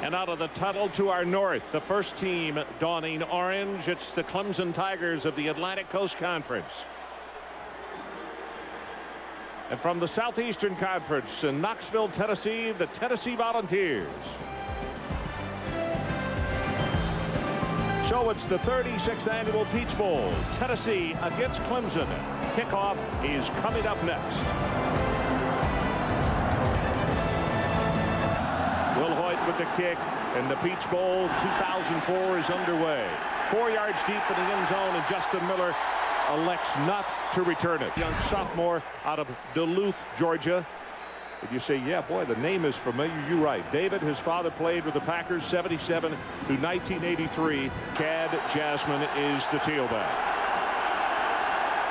And out of the tunnel to our north, the first team donning orange. It's the Clemson Tigers of the Atlantic Coast Conference. And from the Southeastern Conference in Knoxville, Tennessee, the Tennessee Volunteers. So it's the 36th annual Peach Bowl. Tennessee against Clemson. Kickoff is coming up next. Will Hoyt with the kick, and the Peach Bowl 2004 is underway. 4 yards deep in the end zone, and Justin Miller elects not to return it. Young sophomore out of Duluth, Georgia. If you say, yeah, boy, the name is familiar, you're right. David, his father, played with the Packers 77 through 1983. Chad Jasmine is the tailback.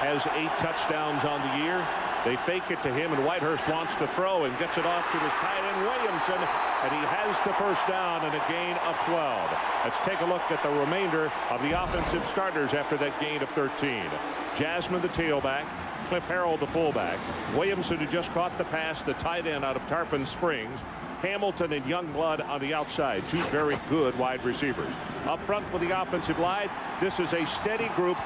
Has 8 touchdowns on the year. They fake it to him, and Whitehurst wants to throw and gets it off to his tight end, Williamson, and he has the first down and a gain of 12. Let's take a look at the remainder of the offensive starters after that gain of 13. Jasmine, the tailback. Cliff Harrell, the fullback. Williamson, who just caught the pass, the tight end out of Tarpon Springs. Hamilton and Youngblood on the outside. 2 very good wide receivers. Up front with the offensive line, this is a steady group.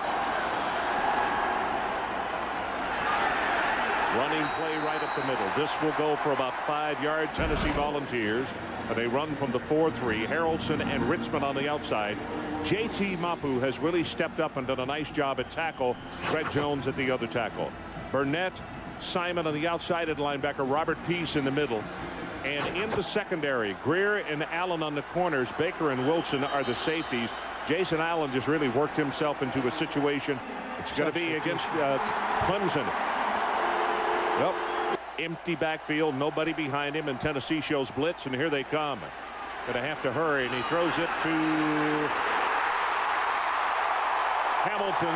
Running play right up the middle. This will go for about 5 yards. Tennessee Volunteers. And they run from the 4-3. Harrelson and Ritzman on the outside. J.T. Mapu has really stepped up and done a nice job at tackle. Fred Jones at the other tackle. Burnett, Simon on the outside at linebacker. Robert Peace in the middle. And in the secondary, Greer and Allen on the corners. Baker and Wilson are the safeties. Jason Allen just really worked himself into a situation. It's going to be against Clemson. Well, empty backfield, nobody behind him, and Tennessee shows blitz, and here they come. Going to have to hurry, and he throws it to Hamilton,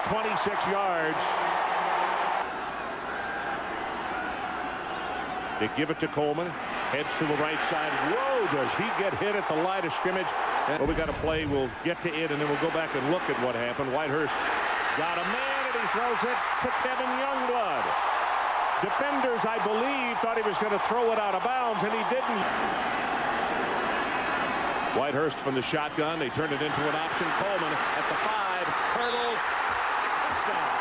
26 yards. They give it to Coleman, heads to the right side. Whoa, does he get hit at the line of scrimmage? Well, we got a play. We'll get to it, and then we'll go back and look at what happened. Whitehurst got a man, and he throws it to Kevin Youngblood. Defenders, I believe, thought he was going to throw it out of bounds, and he didn't. Whitehurst from the shotgun. They turn it into an option. Coleman at the 5. Hurdles. Touchdown.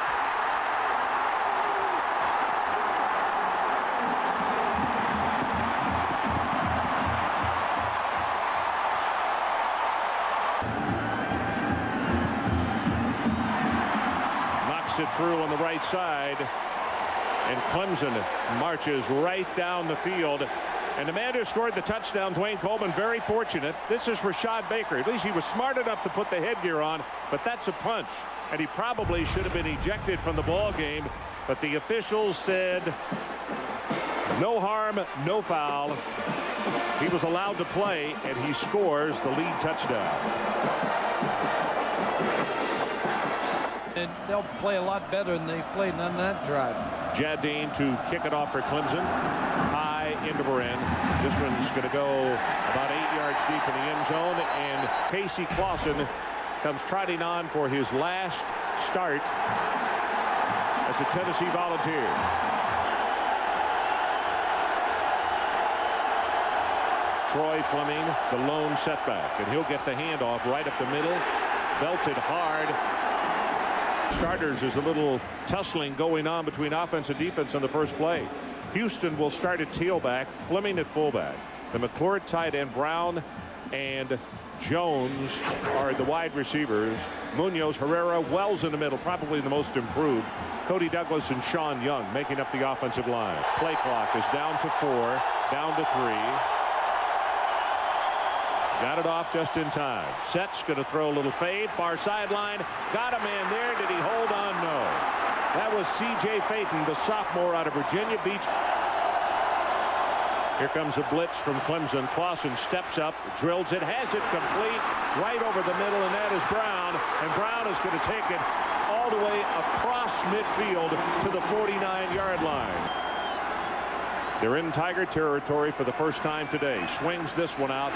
Knocks it through on the right side. And Clemson marches right down the field. And the man who scored the touchdown, Dwayne Coleman, very fortunate. This is Rashad Baker. At least he was smart enough to put the headgear on, but that's a punch. And he probably should have been ejected from the ball game. But the officials said no harm, no foul. He was allowed to play, and he scores the lead touchdown. And they'll play a lot better than they played on that drive. Jardine to kick it off for Clemson. High into Marin. This one's going to go about 8 yards deep in the end zone. And Casey Clausen comes trotting on for his last start as a Tennessee Volunteer. Troy Fleming, the lone setback. And he'll get the handoff right up the middle. Belted hard. Starters, is a little tussling going on between offense and defense on the first play. Houston will start at tailback, Fleming at fullback. The McClure tight end, Brown and Jones are the wide receivers. Munoz, Herrera, Wells in the middle, probably the most improved. Cody Douglas and Sean Young making up the offensive line. Play clock is down to 4, down to 3. Got it off just in time. Sets going to throw a little fade. Far sideline. Got a man there. Did he hold on? No. That was C.J. Payton, the sophomore out of Virginia Beach. Here comes a blitz from Clemson. Clausen steps up, drills it, has it complete right over the middle, and that is Brown. And Brown is going to take it all the way across midfield to the 49-yard line. They're in Tiger territory for the first time today. Swings this one out.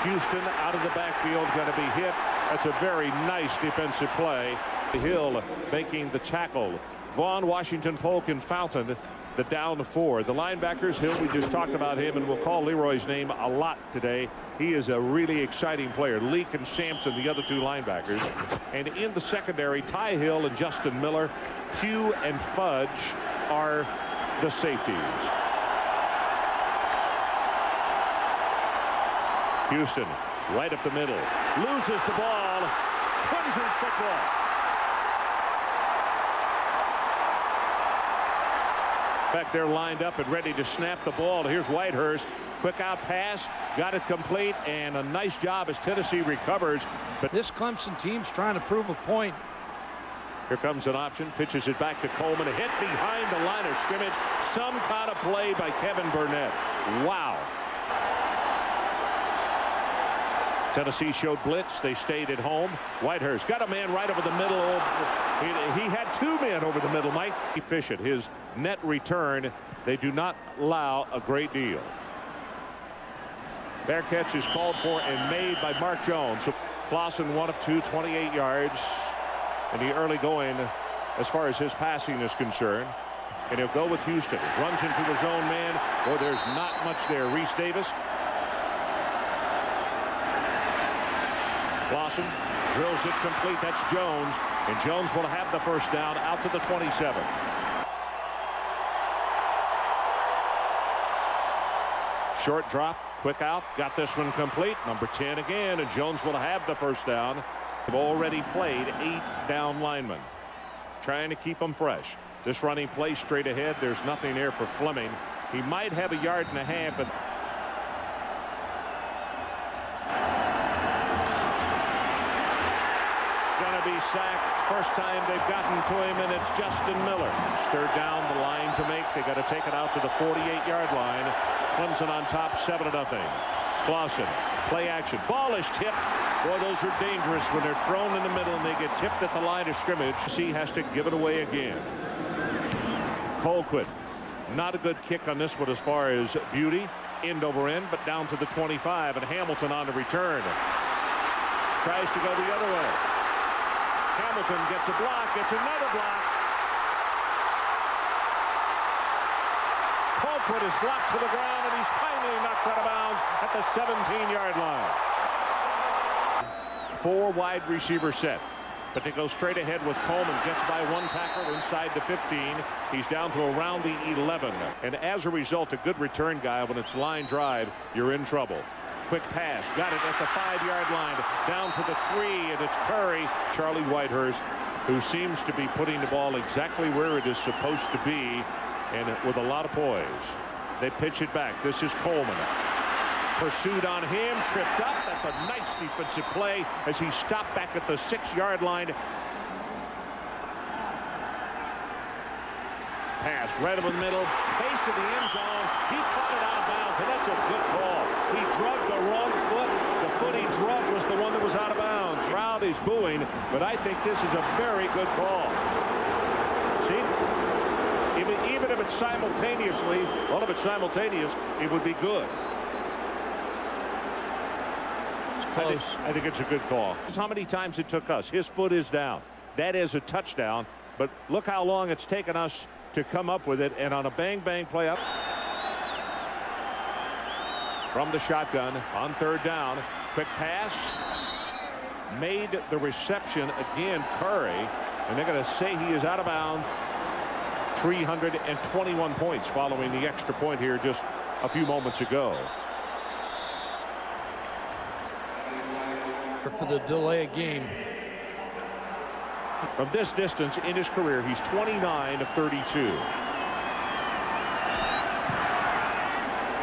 Houston out of the backfield, going to be hit. That's a very nice defensive play. Hill making the tackle. Vaughn, Washington, Polk, and Fountain the down 4. The linebackers, Hill, we just talked about him, and we'll call Leroy's name a lot today. He is a really exciting player. Leak and Sampson, the other 2 linebackers. And in the secondary, Ty Hill and Justin Miller. Pugh and Fudge are the safeties. Houston right up the middle. Loses the ball. Clemson's football. Back there lined up and ready to snap the ball. Here's Whitehurst. Quick out pass. Got it complete. And a nice job as Tennessee recovers. But this Clemson team's trying to prove a point. Here comes an option. Pitches it back to Coleman. A hit behind the line of scrimmage. Some kind of play by Kevin Burnett. Wow. Tennessee showed blitz. They stayed at home. Whitehurst got a man right over the middle. He had 2 men over the middle, Mike. Efficient. His net return, they do not allow a great deal. Fair catch is called for and made by Mark Jones. Clausen 1 of 2, 28 yards. And the early going as far as his passing is concerned. And he'll go with Houston. Runs into his own man. Boy, there's not much there. Reese Davis. Clausen drills it complete. That's Jones. And Jones will have the first down out to the 27. Short drop. Quick out. Got this one complete. Number 10 again. And Jones will have the first down. Have already played 8 down linemen. Trying to keep them fresh. This running play straight ahead. There's nothing there for Fleming. He might have a yard and a half, but gonna be sacked. First time they've gotten to him, and it's Justin Miller. Stirred down the line to make. They got to take it out to the 48-yard line. Clemson on top, 7-0. Clausen, play action. Ball is tipped. Boy, those are dangerous when they're thrown in the middle and they get tipped at the line of scrimmage. He has to give it away again. Colquitt, not a good kick on this one as far as beauty. End over end, but down to the 25. And Hamilton on the return. Tries to go the other way. Hamilton gets a block, gets another block. Colquitt is blocked to the ground, and he's finally knocked out of bounds at the 17-yard line. 4 wide receiver set, but they go straight ahead with Coleman. Gets by 1 tackle inside the 15. He's down to around the 11. And as a result, a good return guy, when it's line drive, you're in trouble. Quick pass. Got it at the 5-yard line. Down to the 3, and it's Curry. Charlie Whitehurst, who seems to be putting the ball exactly where it is supposed to be, and with a lot of poise. They pitch it back. This is Coleman. Pursued on him, tripped up. That's a nice defensive play as he stopped back at the 6-yard line. Pass right over the middle, base of the end zone. He caught it out of bounds, and that's a good call. He drugged the wrong foot. The foot he drugged was the one that was out of bounds. Crowd is booing, but I think this is a very good call. See? Even if it's simultaneously, well, if it's simultaneous, it would be good. I think it's a good call. That's how many times it took us. His foot is down. That is a touchdown. But look how long it's taken us to come up with it. And on a bang-bang play up from the shotgun on 3rd down. Quick pass. Made the reception again, Curry. And they're going to say he is out of bounds. 321 points following the extra point here just a few moments ago. For the delay game. From this distance in his career, he's 29 of 32.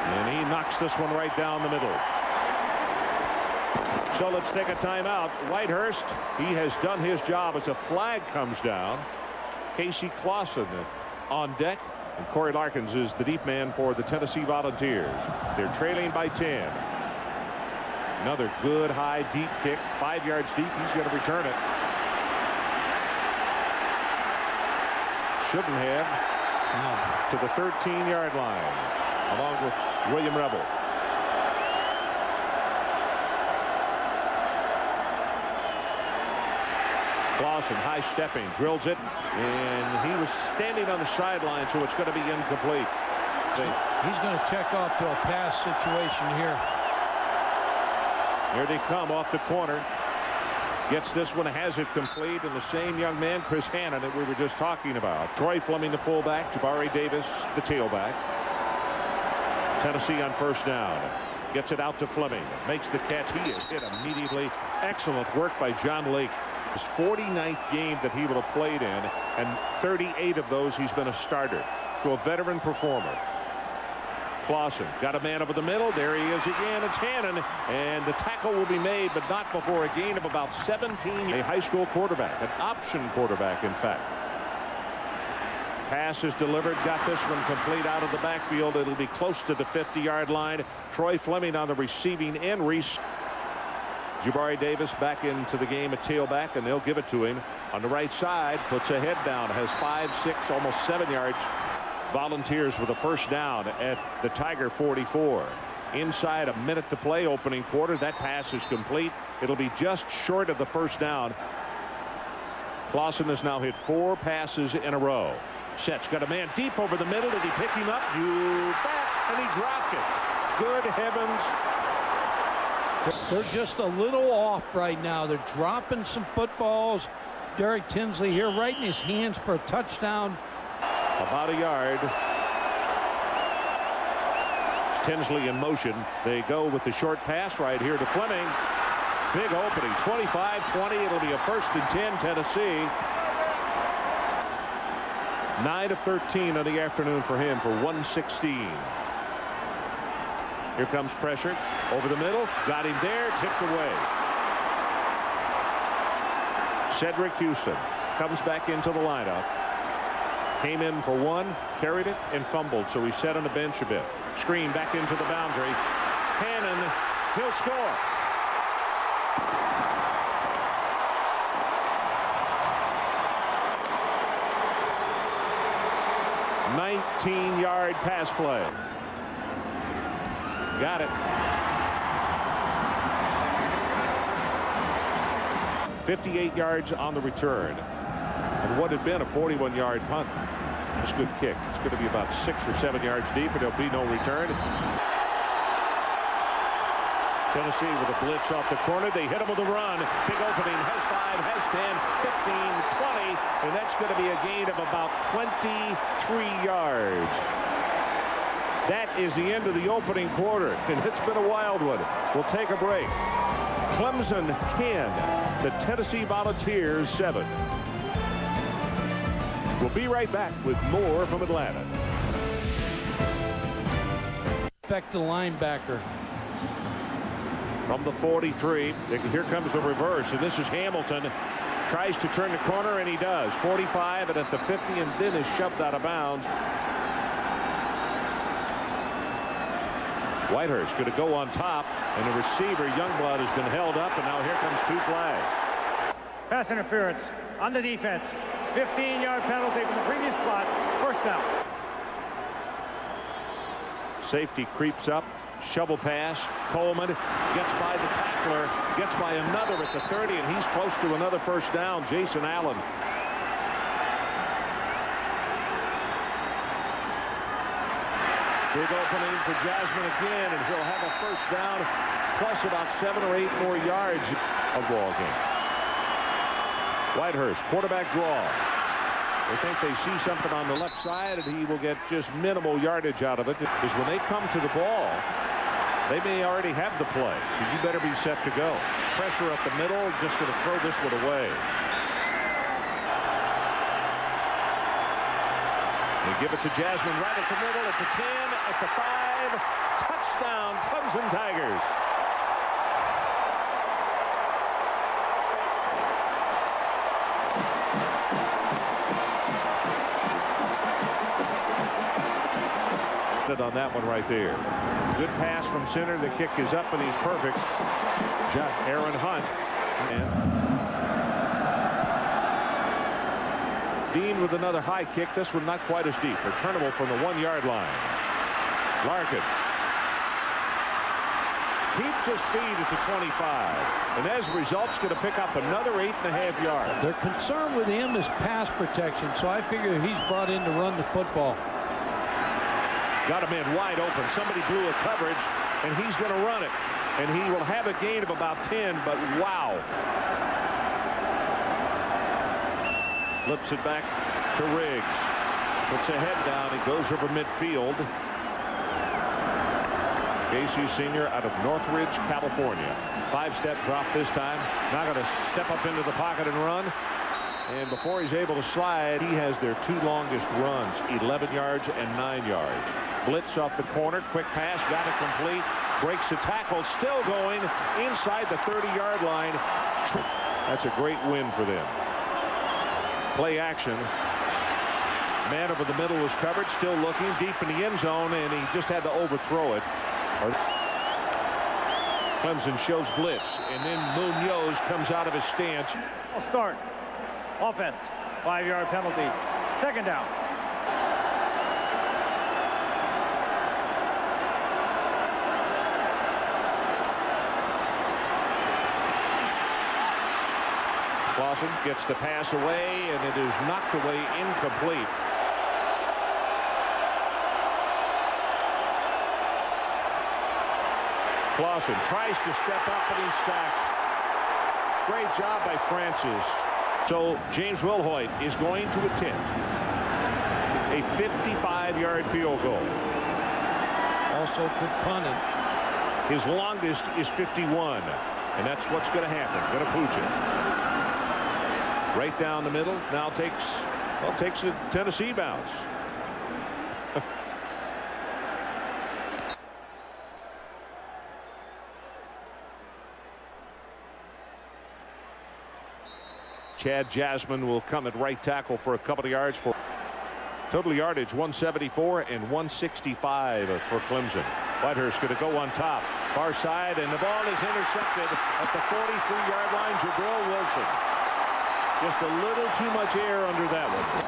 And he knocks this one right down the middle. So let's take a timeout. Whitehurst, he has done his job as a flag comes down. Casey Clausen on deck. And Corey Larkins is the deep man for the Tennessee Volunteers. They're trailing by 10. Another good high deep kick, 5 yards deep. He's going to return it. Shouldn't have. To the 13-yard line along with William Rebel. Clausen high stepping, drills it, and he was standing on the sideline, so it's going to be incomplete. He's going to check off to a pass situation here. Here they come off the corner. Gets this one, has it complete, and the same young man, Chris Hannon, that we were just talking about. Troy Fleming, the fullback. Jabari Davis, the tailback. Tennessee on first down. Gets it out to Fleming. Makes the catch. He is hit immediately. Excellent work by John Lake. His 49th game that he would have played in, and 38 of those he's been a starter. So a veteran performer. Clausen got a man over the middle. There he is again. It's Hannon, and the tackle will be made, but not before a gain of about 17. A high school quarterback, an option quarterback, in fact. Pass is delivered. Got this one complete out of the backfield. It'll be close to the 50-yard line. Troy Fleming on the receiving end. Reese Jabari Davis back into the game at tailback, and they'll give it to him on the right side. Puts a head down. Has 5, 6, almost 7 yards. Volunteers with a first down at the Tiger 44. Inside a minute to play, opening quarter. That pass is complete. It'll be just short of the first down. Clausen has now hit 4 passes in a row. Sets got a man deep over the middle. Did he pick him up? You bet. And he dropped it. Good heavens. They're just a little off right now. They're dropping some footballs. Derek Tinsley here right in his hands for a touchdown. About a yard. It's Tinsley in motion. They go with the short pass right here to Fleming. Big opening. 25-20. It'll be a 1st and 10 Tennessee. 9 of 13 on the afternoon for him for 116. Here comes pressure over the middle. Got him there. Tipped away. Cedric Houston comes back into the lineup. Came in for 1, carried it, and fumbled, so he sat on the bench a bit. Screen back into the boundary. Hannon, he'll score. $19-yard pass play. Got it. 58 yards on the return. And what had been a 41-yard punt. That's a good kick. It's going to be about 6 or 7 yards deep, and there'll be no return. Tennessee with a blitz off the corner. They hit him with a run. Big opening. Has 5, has 10, 15, 20. And that's going to be a gain of about 23 yards. That is the end of the opening quarter, and it's been a wild one. We'll take a break. Clemson 10, the Tennessee Volunteers 7. We'll be right back with more from Atlanta. Affect the linebacker. From the 43, here comes the reverse, and this is Hamilton. Tries to turn the corner, and he does. 45, and at the 50, and then is shoved out of bounds. Whitehurst going to go on top, and the receiver, Youngblood, has been held up, and now here comes 2 flags. Pass interference on the defense. 15-yard penalty from the previous spot. First down. Safety creeps up. Shovel pass. Coleman gets by the tackler. Gets by another at the 30, and he's close to another first down. Jason Allen. Big opening for Jasmine again, and he'll have a first down plus about 7 or 8 more yards of ball game. Whitehurst, quarterback draw. They think they see something on the left side, and he will get just minimal yardage out of it. Because when they come to the ball, they may already have the play, so you better be set to go. Pressure up the middle, just going to throw this one away. They give it to Jasmine right at the middle, at the 10, at the 5. Touchdown, Clemson Tigers. On that one right there. Good pass from center. The kick is up, and he's perfect. Aaron Hunt. And Dean with another high kick. This one not quite as deep. Returnable from the 1-yard line. Larkins keeps his feet at the 25. And as a result, he's going to pick up another 8.5 yards. Their concern with him is pass protection, so I figure he's brought in to run the football. Got a man wide open. Somebody blew a coverage, and he's going to run it. And he will have a gain of about 10, but wow. Flips it back to Riggs. Puts a head down. He goes over midfield. Casey Sr. out of Northridge, California. 5-step drop this time. Now going to step up into the pocket and run. And before he's able to slide, he has their 2 longest runs, 11 yards and 9 yards. Blitz off the corner. Quick pass. Got it complete. Breaks the tackle. Still going inside the 30-yard line. That's a great win for them. Play action. Man over the middle was covered. Still looking deep in the end zone, and he just had to overthrow it. Clemson shows blitz, and then Munoz comes out of his stance. I'll start. Offense. 5-yard penalty. Second down. Clausen gets the pass away, and it is knocked away incomplete. Clausen tries to step up, and he's sacked. Great job by Francis. So James Wilhoit is going to attempt a 55-yard field goal. Also could punt it. His longest is 51, and that's what's going to happen. Going to pooch it. Right down the middle. Now takes a Tennessee bounce. Chad Jasmine will come at right tackle for a couple of yards. For total yardage 174 and 165 for Clemson. Whitehurst going to go on top. Far side, and the ball is intercepted at the 43-yard line. Jabril Wilson. Just a little too much air under that one.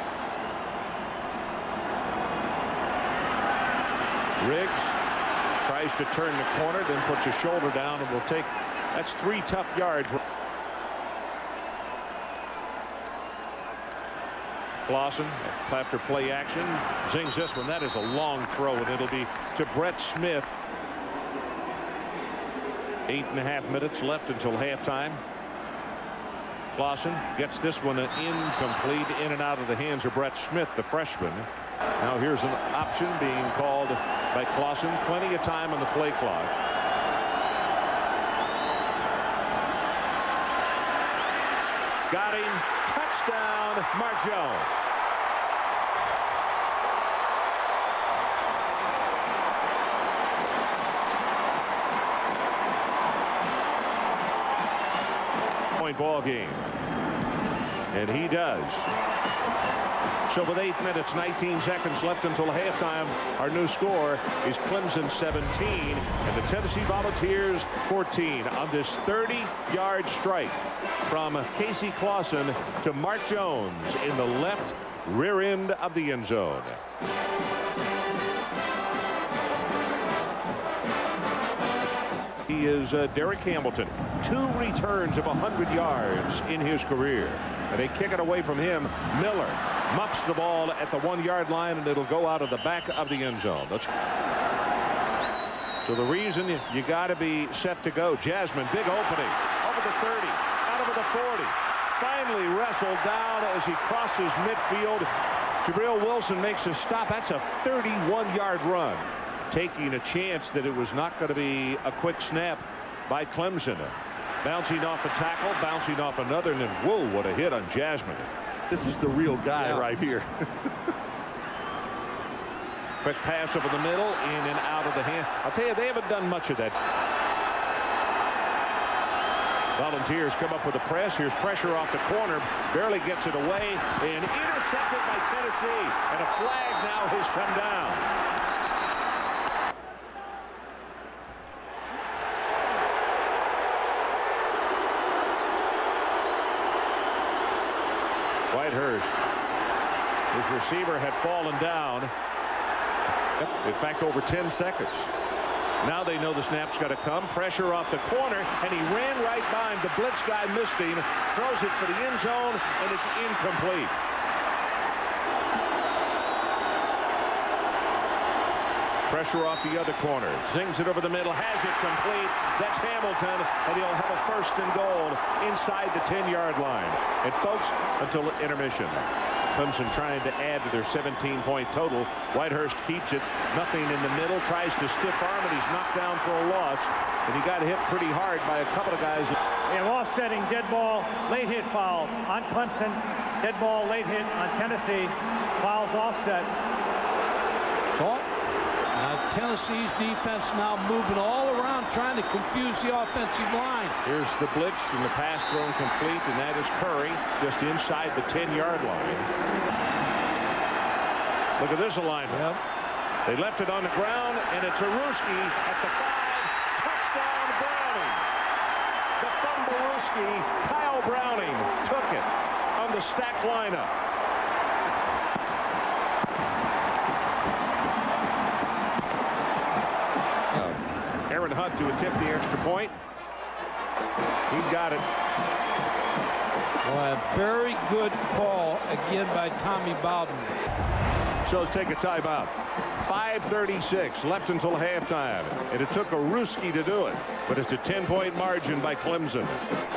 Riggs tries to turn the corner, then puts his shoulder down and will take. That's 3 tough yards. Clausen after play action zings this one. That is a long throw, and it'll be to Brett Smith. 8.5 minutes left until halftime. Clausen gets this one incomplete, in and out of the hands of Brett Smith, the freshman. Now here's an option being called by Clausen. Plenty of time on the play clock. Got him. Touchdown, Mark Jones. Point ball game. And he does. So with 8 minutes, 19 seconds left until halftime, our new score is Clemson 17 and the Tennessee Volunteers 14 on this 30-yard strike from Casey Clausen to Mark Jones in the left rear end of the end zone. He is Derek Hamilton. 2 returns of 100 yards in his career. And they kick it away from him. Miller muffs the ball at the 1-yard line, and it'll go out of the back of the end zone. So the reason you got to be set to go. Jasmine, big opening. Over the 30. Out over the 40. Finally wrestled down as he crosses midfield. Jabril Wilson makes a stop. That's a 31-yard run. Taking a chance that it was not going to be a quick snap by Clemson. Bouncing off a tackle, bouncing off another, and then whoa, what a hit on Jasmine. This is the real guy right here. Quick pass over the middle, in and out of the hand. I'll tell you, they haven't done much of that. Volunteers come up with a press. Here's pressure off the corner. Barely gets it away, and intercepted by Tennessee. And a flag now has come down. Whitehurst. His receiver had fallen down. In fact, over 10 seconds. Now they know the snap's got to come. Pressure off the corner, and he ran right by him. The blitz guy missed him. Throws it for the end zone, and it's incomplete. Pressure off the other corner. Zings it over the middle. Has it complete. That's Hamilton, and he'll have a 1st and goal inside the 10-yard line. And folks, until intermission. Clemson trying to add to their 17-point total. Whitehurst keeps it. Nothing in the middle. Tries to stiff arm, and he's knocked down for a loss. And he got hit pretty hard by a couple of guys. And offsetting dead ball, late hit fouls on Clemson. Dead ball, late hit on Tennessee. Fouls offset. Tennessee's defense now moving all around, trying to confuse the offensive line. Here's the blitz, and the pass thrown complete, and that is Curry just inside the 10-yard line. Look at this alignment. Yep. They left it on the ground, and it's Aruski at the 5. Touchdown, Browning. The Fumblerooski, Kyle Browning, took it on the stacked lineup. Hunt to attempt the extra point. He got it. Well, a very good call again by Tommy Bowden. So let's take a timeout. 5:36 left until halftime, and it took Aruski to do it, but it's a 10-point margin by Clemson.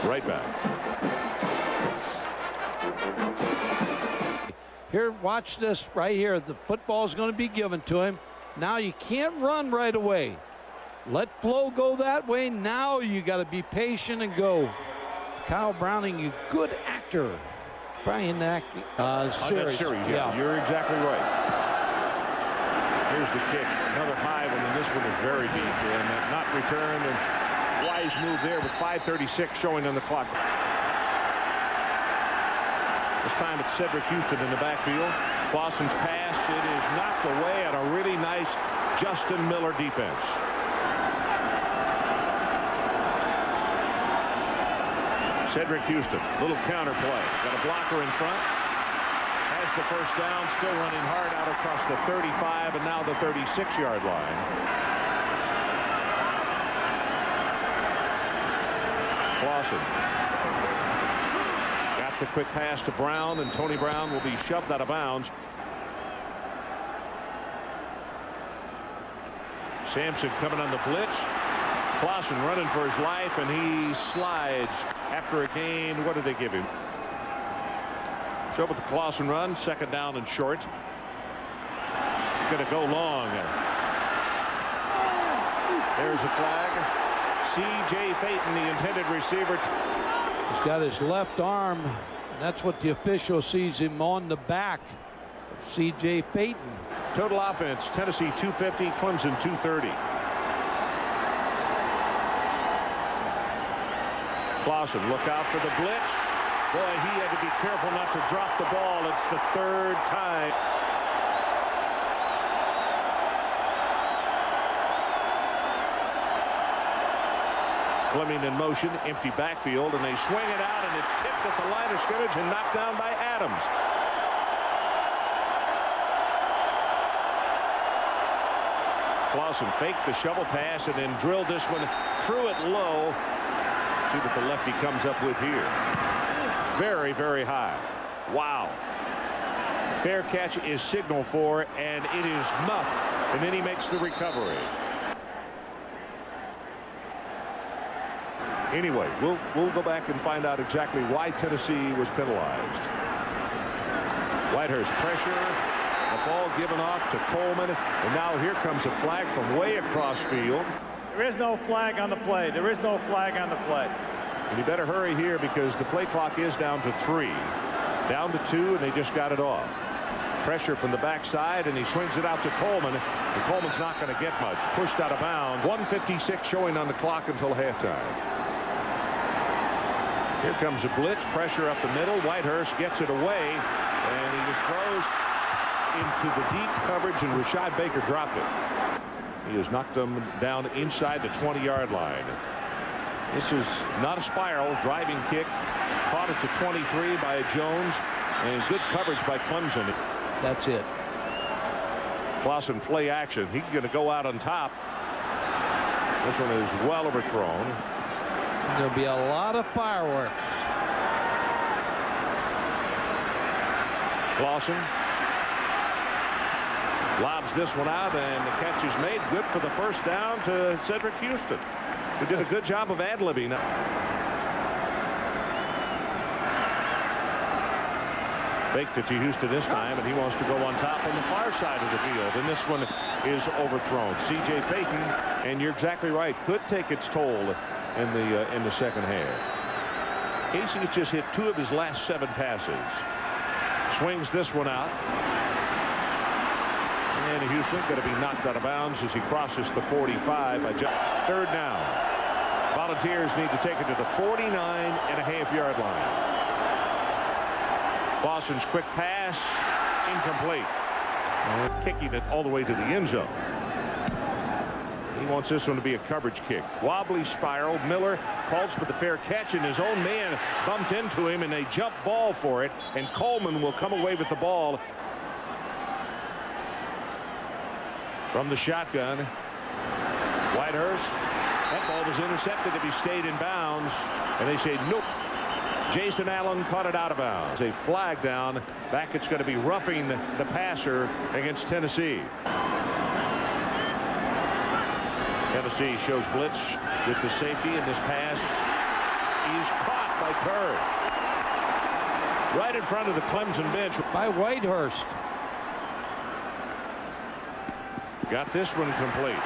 Right back. Here, watch this right here. The football is going to be given to him. Now you can't run right away. Let flow go that way. Now you got to be patient and go. Kyle Browning, you good actor. Brian acting. Series. Yeah, you're exactly right. Here's the kick. Another high one, and this one is very deep. And not returned. And wise move there with 5:36 showing on the clock. This time it's Cedric Houston in the backfield. Clausen's pass. It is knocked away on a really nice Justin Miller defense. Cedric Houston, little counter play. Got a blocker in front. Has the 1st down, still running hard out across the 35 and now the 36-yard line. Clausen. Got the quick pass to Brown, and Tony Brown will be shoved out of bounds. Sampson coming on the blitz. Clausen running for his life, and he slides after a gain. What did they give him? So with the Clausen run, 2nd down and short. Going to go long. There's a flag. C.J. Payton, the intended receiver. He's got his left arm, and that's what the official sees him on the back of C.J. Payton. Total offense, Tennessee 250, Clemson 230. Clausen, look out for the blitz. Boy, he had to be careful not to drop the ball. It's the 3rd time. Fleming in motion, empty backfield, and they swing it out, and it's tipped at the line of scrimmage and knocked down by Adams. Clausen faked the shovel pass and then drilled this one, threw it low. See what the lefty comes up with here. Very, very high. Wow. Fair catch is signaled for, and it is muffed, and then he makes the recovery. Anyway, we'll go back and find out exactly why Tennessee was penalized. Whitehurst pressure. The ball given off to Coleman, and now here comes a flag from way across field. There is no flag on the play. There is no flag on the play. And you better hurry here because the play clock is down to 3. Down to 2, and they just got it off. Pressure from the backside, and he swings it out to Coleman. And Coleman's not going to get much. Pushed out of bounds. 1:56 showing on the clock until halftime. Here comes a blitz. Pressure up the middle. Whitehurst gets it away, and he just throws into the deep coverage, and Rashad Baker dropped it. He has knocked them down inside the 20-yard line. This is not a spiral. Driving kick. Caught it to 23 by Jones, and good coverage by Clemson. That's it. Clausen play action. He's going to go out on top. This one is well overthrown. There'll be a lot of fireworks. Clausen lobs this one out, and the catch is made. Good for the first down to Cedric Houston, who did a good job of ad-libbing. Faked it to Houston this time, and he wants to go on top on the far side of the field, and this one is overthrown. C.J. Faking, and you're exactly right, could take its toll in the second half. Casey has just hit 2 of his last 7 passes. Swings this one out. And Houston going to be knocked out of bounds as he crosses the 45 by third down. Volunteers need to take it to the 49.5-yard line. Clausen's quick pass, incomplete. Kicking it all the way to the end zone. He wants this one to be a coverage kick. Wobbly spiral. Miller calls for the fair catch, and his own man bumped into him, and they jump ball for it, and Coleman will come away with the ball from the shotgun. Whitehurst. That ball was intercepted if he stayed in bounds, and they say nope. Jason Allen caught it out of bounds. A flag down. Back it's going to be roughing the passer against Tennessee. Tennessee shows blitz with the safety, and this pass is caught by Kerr. Right in front of the Clemson bench. By Whitehurst. Got this one complete.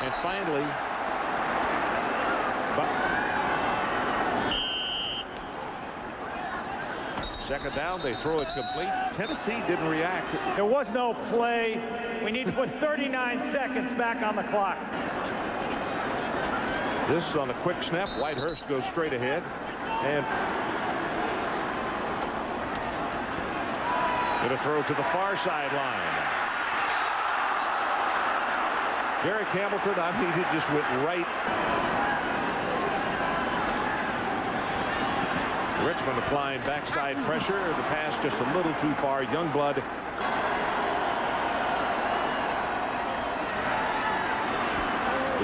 And finally, second down, they throw it complete. Tennessee didn't react. There was no play. We need to put 39 seconds back on the clock. This is on a quick snap. Whitehurst goes straight ahead. And going to throw to the far sideline. Derek Hamilton, I mean, he just went right. Richmond applying backside pressure. The pass just a little too far. Youngblood.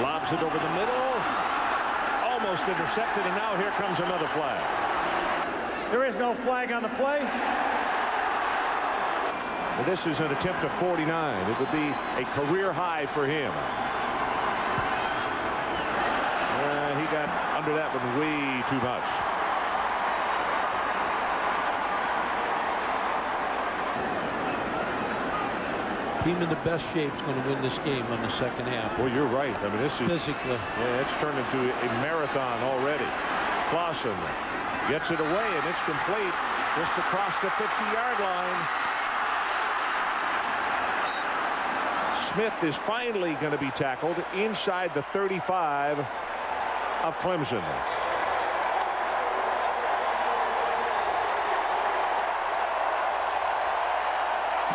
Lobs it over the middle. Almost intercepted, and now here comes another flag. There is no flag on the play. And this is an attempt at 49. It would be a career high for him. He got under that one way too much. Team in the best shape is going to win this game on the second half. Well, you're right. I mean, this is physically. Yeah, it's turned into a marathon already. Clausen gets it away, and it's complete just across the 50-yard line. Smith is finally going to be tackled inside the 35 of Clemson.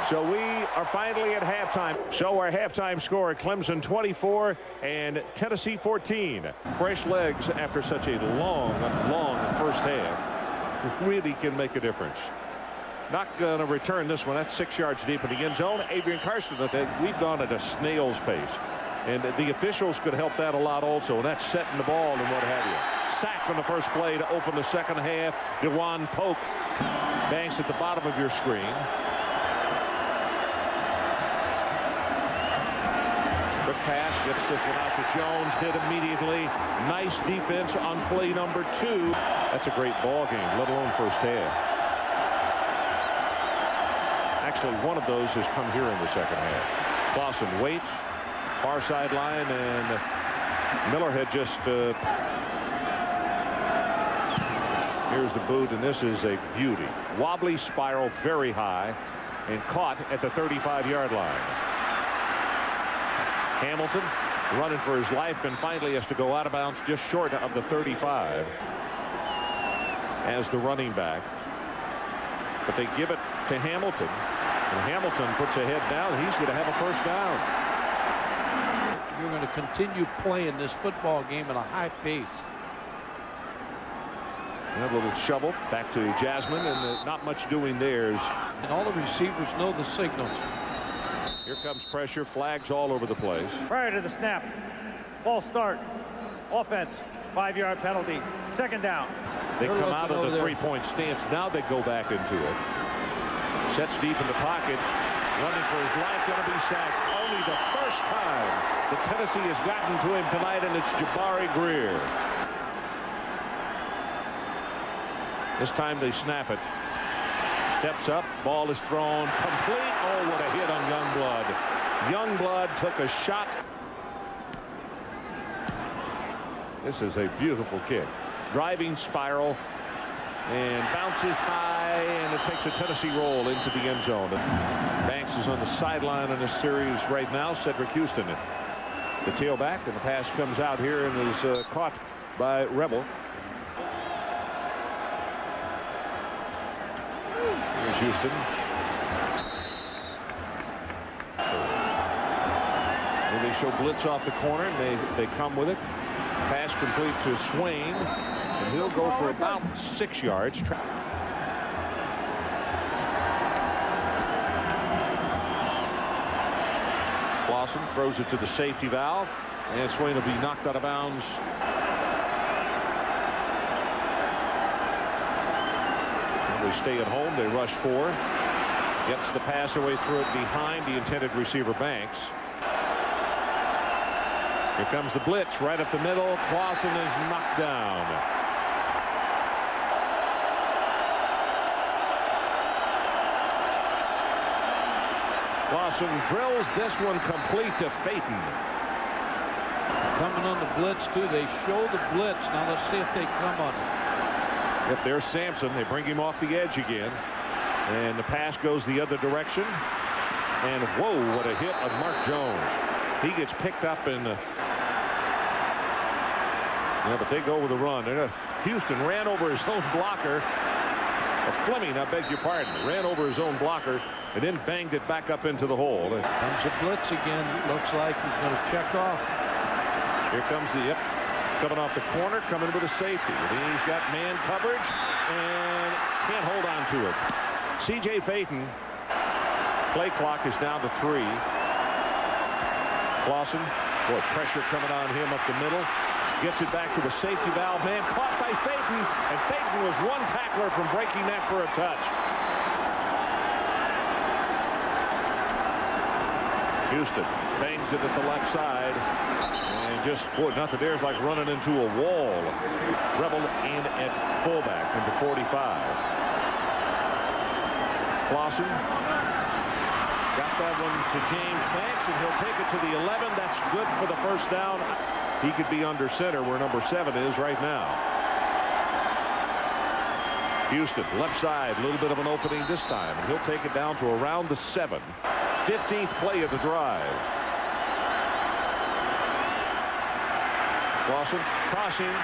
So we are finally at halftime. So our halftime score at Clemson 24 and Tennessee 14. Fresh legs after such a long first half really can make a difference. Not going to return this one. That's 6 yards deep in the end zone. Adrian Karsten, we've gone at a snail's pace. And the officials could help that a lot also. And that's setting the ball and what have you. Sack on the first play to open the second half. DeJuan Polk banks at the bottom of your screen. Quick pass, gets this one out to Jones, hit immediately. Nice defense on play number 2. That's a great ball game, let alone first half. Actually, one of those has come here in the second half. Clausen waits, far sideline, and Miller had just here's the boot, and this is a beauty. Wobbly spiral very high and caught at the 35-yard line. Hamilton running for his life and finally has to go out of bounds just short of the 35 as the running back. But they give it to Hamilton, and Hamilton puts a head down. He's going to have a first down. You're going to continue playing this football game at a high pace. And a little shovel back to Jasmine, and not much doing there. And all the receivers know the signals. Here comes pressure, flags all over the place. Prior to the snap, False start. Offense. 5-yard penalty. Second down. They come out of the three-point stance. Now they go back into it. Sets deep in the pocket. Running for his life. Going to be sacked. Only the first time that Tennessee has gotten to him tonight, and it's Jabari Greer. This time they snap it. Steps up. Ball is thrown. Complete. Oh, what a hit on Youngblood. Youngblood took a shot. This is a beautiful kick. Driving spiral. And bounces high, and it takes a Tennessee roll into the end zone. Banks is on the sideline in this series right now. Cedric Houston, the tailback, and the pass comes out here and is caught by Rebel. Here's Houston. And they show blitz off the corner, and they come with it. Pass complete to Swain. And he'll go for about 6 yards. Lawson throws it to the safety valve, and Swain will be knocked out of bounds. And they stay at home. They rush 4. Gets the pass away, through it behind the intended receiver, Banks. Here comes the blitz right up the middle. Clausen is knocked down. Clausen drills this one complete to Phaeton. Coming on the blitz, too. They show the blitz. Now let's see if they come on it. Yep, there's Sampson. They bring him off the edge again. And the pass goes the other direction. And whoa, what a hit of Mark Jones. He gets picked up in the... Yeah, but they go with the run. Houston ran over his own blocker. Fleming, I beg your pardon, ran over his own blocker and then banged it back up into the hole. Comes a blitz again. Looks like he's going to check off. Here comes the coming off the corner, coming with a safety. He's got man coverage and can't hold on to it. C.J. Phaeton. Play clock is down to 3. Clausen, boy, pressure coming on him up the middle. Gets it back to the safety valve. Man caught by Phaeton, and Phaeton was one tackler from breaking that for a touch. Houston bangs it at the left side, and just, boy, nothing there is like running into a wall. Rebel in at fullback into 45. Clausen got that one to James Banks, and he'll take it to the 11. That's good for the first down. He could be under center where number 7 is right now. Houston, left side, a little bit of an opening this time. And he'll take it down to around the 7. 15th play of the drive. Clausen crossing.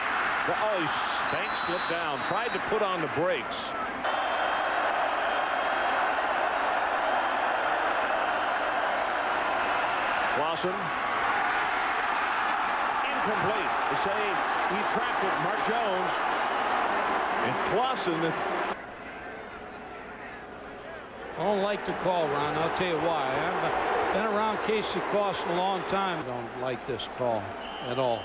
Oh, Banks slipped down. Tried to put on the brakes. Clausen. Incomplete. They say he trapped it. Mark Jones. And Clausen. I don't like the call, Ron. I'll tell you why. I've been around Casey Clausen a long time. I don't like this call at all.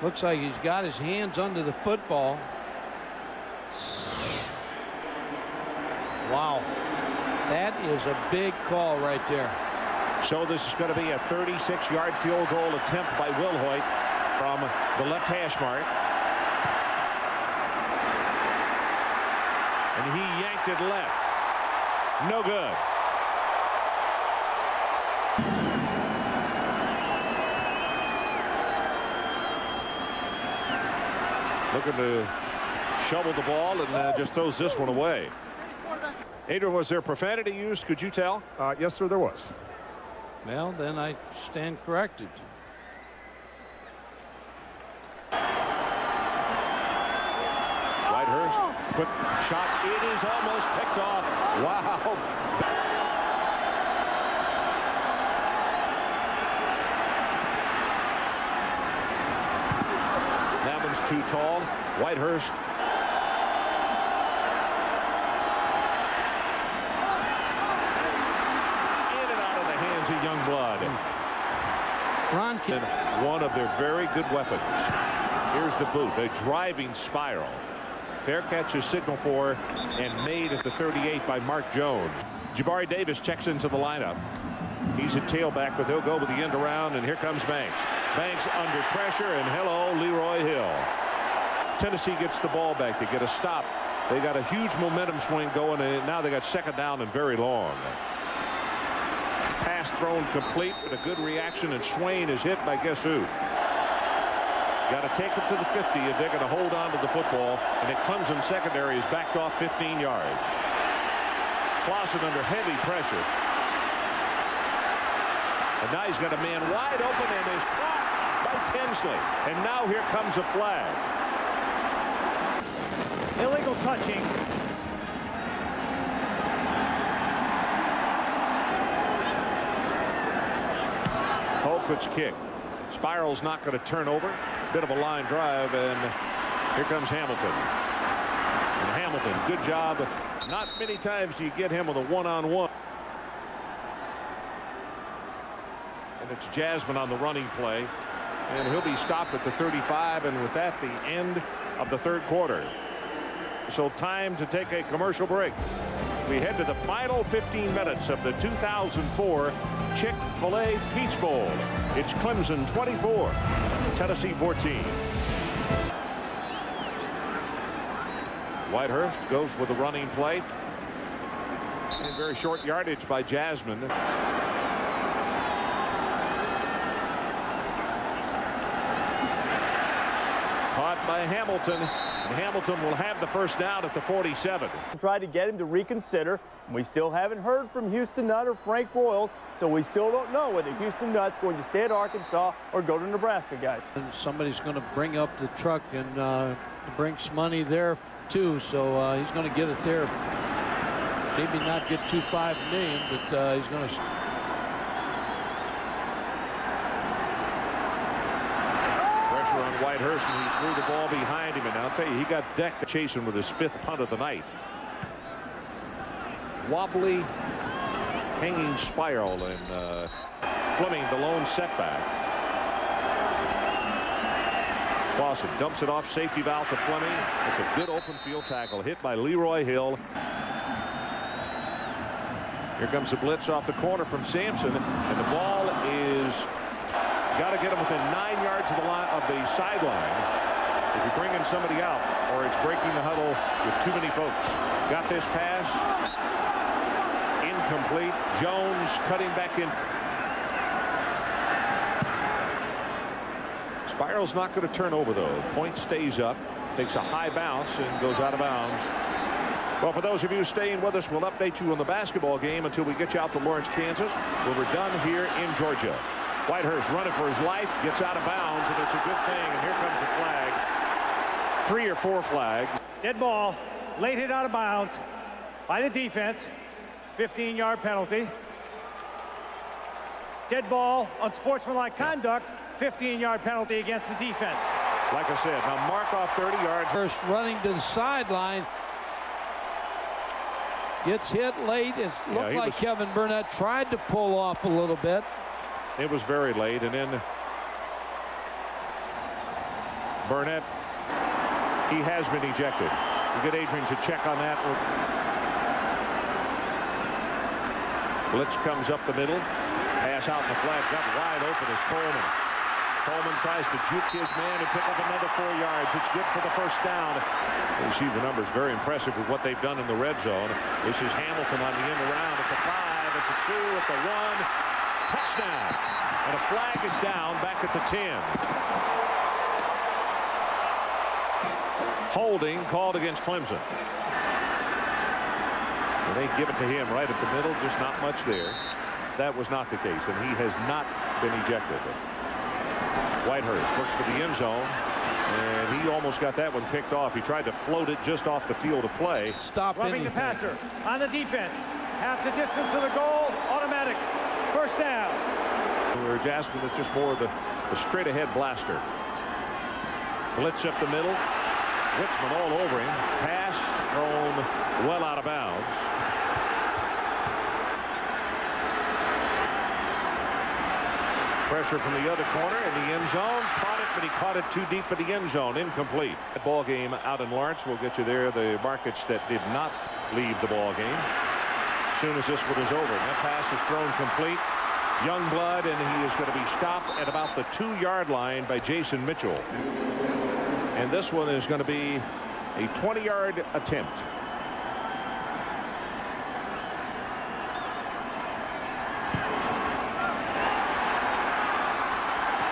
Looks like he's got his hands under the football. Wow. That is a big call right there. So this is going to be a 36-yard field goal attempt by Wilhoit from the left hash mark. And he yanked it left. No good. Looking to shovel the ball and just throws this one away. Adrian, was there profanity used? Could you tell? Yes, sir, there was. Well, then I stand corrected. Whitehurst, quick shot. It is almost picked off. Wow. That one's too tall. Whitehurst. In and out of the hands of Youngblood. Ron One of their very good weapons. Here's the boot, a driving spiral. Fair catch is signaled for and made at the 38 by Mark Jones. Jabari Davis checks into the lineup. He's a tailback, but he'll go with the end around, and here comes Banks. Banks under pressure, and hello, Leroy Hill. Tennessee gets the ball back. They get a stop. They got a huge momentum swing going, and now they got second down and very long. Pass thrown complete with a good reaction, and Swain is hit by guess who? Got to take it to the 50 if they're going to hold on to the football, and the Clemson secondary is backed off 15 yards. Clausen under heavy pressure. And now he's got a man wide open and is caught by Tinsley. And now here comes a flag. Illegal touching. Colquitt's kick. Spiral's not going to turn over. Bit of a line drive, and here comes Hamilton. And Hamilton, good job. Not many times do you get him with a one-on-one. And it's Jasmine on the running play, and he'll be stopped at the 35, and with that, the end of the third quarter. So time to take a commercial break. We head to the final 15 minutes of the 2004 Chick-fil-A Peach Bowl. It's Clemson 24, Tennessee 14. Whitehurst goes with the running play. And very short yardage by Jasmine. Caught by Hamilton. And Hamilton will have the first down at the 47. Tried to get him to reconsider. We still haven't heard from Houston Nutt or Frank Royals, so we still don't know whether Houston Nutt's going to stay at Arkansas or go to Nebraska, guys. And somebody's going to bring up the truck and bring some money there too, so he's going to get it there. Maybe not get to $5 million, but he's going to. Pressure on Whitehurst, and he threw the ball behind him, and I'll tell you, he got decked chasing with his 5th punt of the night. Wobbly, hanging spiral, and Fleming the lone setback. Clausen dumps it off, safety valve to Fleming. It's a good open field tackle, hit by Leroy Hill. Here comes the blitz off the corner from Sampson, and the ball is got to get him within 9 yards of the line of the sideline. If you're bringing somebody out, or it's breaking the huddle with too many folks. Got this pass. Incomplete. Jones cutting back in. Spiral's not going to turn over, though. Point stays up, takes a high bounce, and goes out of bounds. Well, for those of you staying with us, we'll update you on the basketball game until we get you out to Lawrence, Kansas, where we're done here in Georgia. Whitehurst running for his life, gets out of bounds, and it's a good thing. And here comes the flag. 3 or 4 flags. Dead ball. Late hit out of bounds by the defense. 15-yard penalty. Dead ball, unsportsmanlike conduct. 15-yard penalty against the defense. Like I said, now mark off 30 yards. First running to the sideline. Gets hit late. It looked like Kevin Burnett tried to pull off a little bit. It was very late, and then Burnett, he has been ejected. We'll get Adrian to check on that. Blitz comes up the middle. Pass out in the flat. Got wide open is Coleman. Coleman tries to juke his man and pick up another 4 yards. It's good for the first down. You see the numbers, very impressive with what they've done in the red zone. This is Hamilton on the end around at the 5, at the 2, at the 1. Touchdown. And a flag is down back at the 10. Holding called against Clemson. And they give it to him right at the middle, just not much there. That was not the case, and he has not been ejected. Whitehurst looks for the end zone, and he almost got that one picked off. He tried to float it just off the field of play. Stop Rubbing the passer on the defense. Half the distance to the goal. Automatic. First down. Where Jasmine is just more of the straight ahead blaster. Blitz up the middle. Richmond all over him. Pass thrown well out of bounds. Pressure from the other corner in the end zone. Caught it, but he caught it too deep for the end zone. Incomplete. The ball game out in Lawrence. We'll get you there. The markets that did not leave the ball game. As soon as this one is over. That pass is thrown complete. Young blood, and he is going to be stopped at about the 2-yard line by Jason Mitchell. And this one is going to be a 20-yard attempt.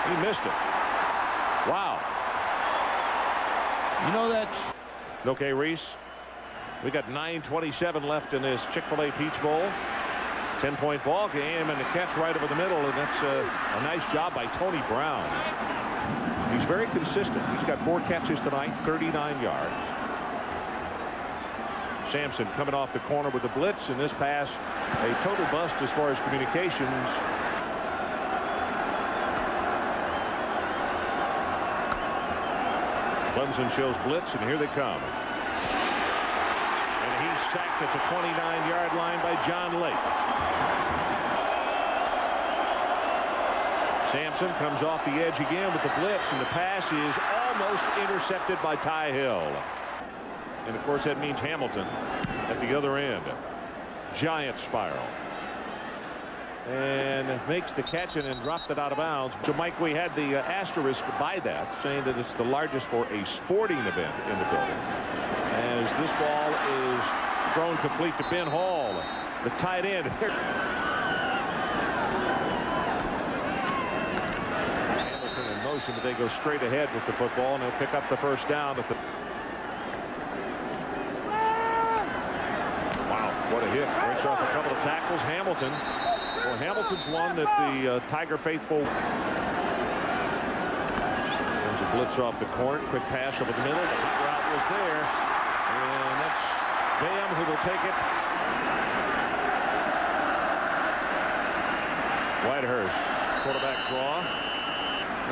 He missed it. Wow. You know that's okay, Reese. We got 9:27 left in this Chick-fil-A Peach Bowl. 10-point ball game, and the catch right over the middle, and that's a nice job by Tony Brown. He's very consistent. He's got 4 catches tonight, 39 yards. Sampson coming off the corner with the blitz, and this pass a total bust as far as communications. Clemson shows blitz, and here they come. And he's sacked at the 29-yard line by John Lake. Sampson comes off the edge again with the blitz, and the pass is almost intercepted by Ty Hill. And, of course, that means Hamilton at the other end. Giant spiral. And makes the catch and then dropped it out of bounds. So, Mike, we had the asterisk by that, saying that it's the largest for a sporting event in the building. As this ball is thrown complete to Ben Hall, the tight end. Hamilton in motion, but they go straight ahead with the football, and they'll pick up the first down at the. Wow, what a hit. Breaks off a couple of tackles. Hamilton. Well, Hamilton's one that the Tiger faithful. There's a blitz off the corner. Quick pass over the middle. The hot route was there. And that's Bam who will take it. Whitehurst, quarterback draw.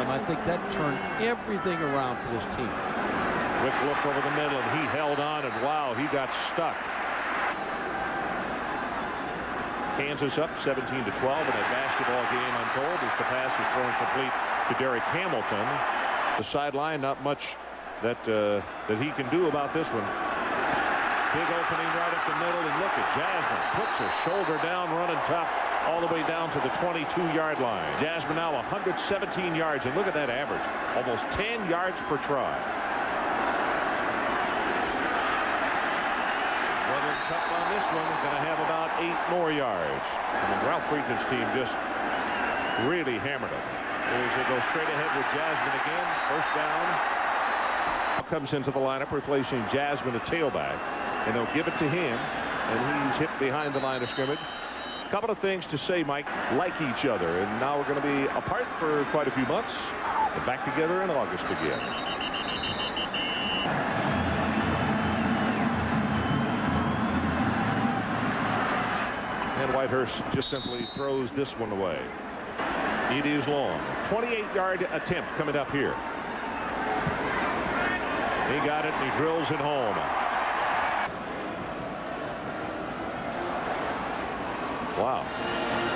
And I think that turned everything around for this team. Quick look over the middle, and he held on, and wow, he got stuck. Kansas up 17-12 in a basketball game, I'm told, as the pass is thrown complete to Derek Hamilton. The sideline, not much that he can do about this one. Big opening right up the middle, and look at Jasmine. Puts her shoulder down, running tough, all the way down to the 22-yard line. Jasmine now 117 yards, and look at that average. Almost 10 yards per try. Up on this one, going to have about 8 more yards. I mean, Ralph Friedgen's team just really hammered them. As they go straight ahead with Jasmine again. First down. Comes into the lineup, replacing Jasmine at tailback, and they'll give it to him, and he's hit behind the line of scrimmage. A couple of things to say, Mike, like each other, and now we're going to be apart for quite a few months, and back together in August again. And Whitehurst just simply throws this one away. It is long. 28-yard attempt coming up here. He got it, and he drills it home. Wow.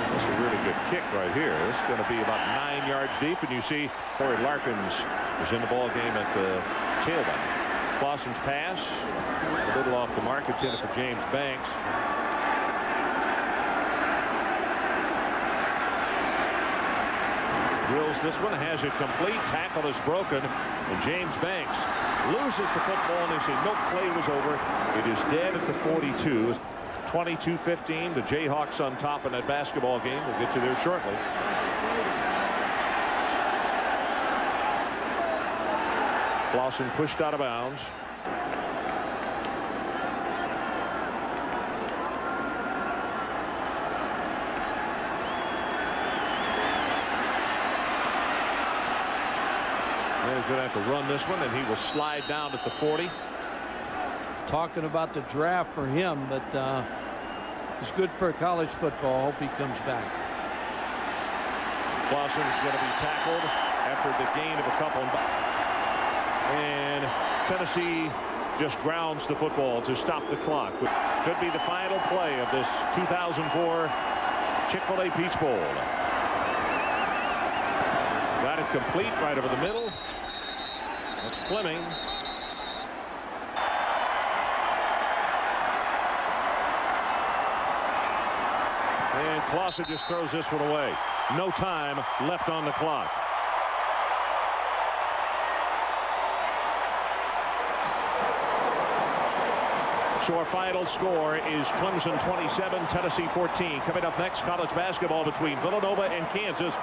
That's a really good kick right here. It's going to be about 9 yards deep, and you see Corey Larkins is in the ball game at the tailback. Clausen's pass, a little off the mark, intended for James Banks. Drills this one, has it complete. Tackle is broken, and James Banks loses the football, and they say no play was over. It is dead at the 42. 22-15. The Jayhawks on top in that basketball game. We'll get you there shortly. Clausen pushed out of bounds. He's going to have to run this one, and he will slide down at the 40. Talking about the draft for him, but it's good for college football. Hope he comes back. Clausen is going to be tackled after the gain of a couple. And Tennessee just grounds the football to stop the clock. Could be the final play of this 2004 Chick-fil-A Peach Bowl. Complete right over the middle. That's Fleming. And Clausen just throws this one away. No time left on the clock. So our final score is Clemson 27, Tennessee 14. Coming up next, college basketball between Villanova and Kansas.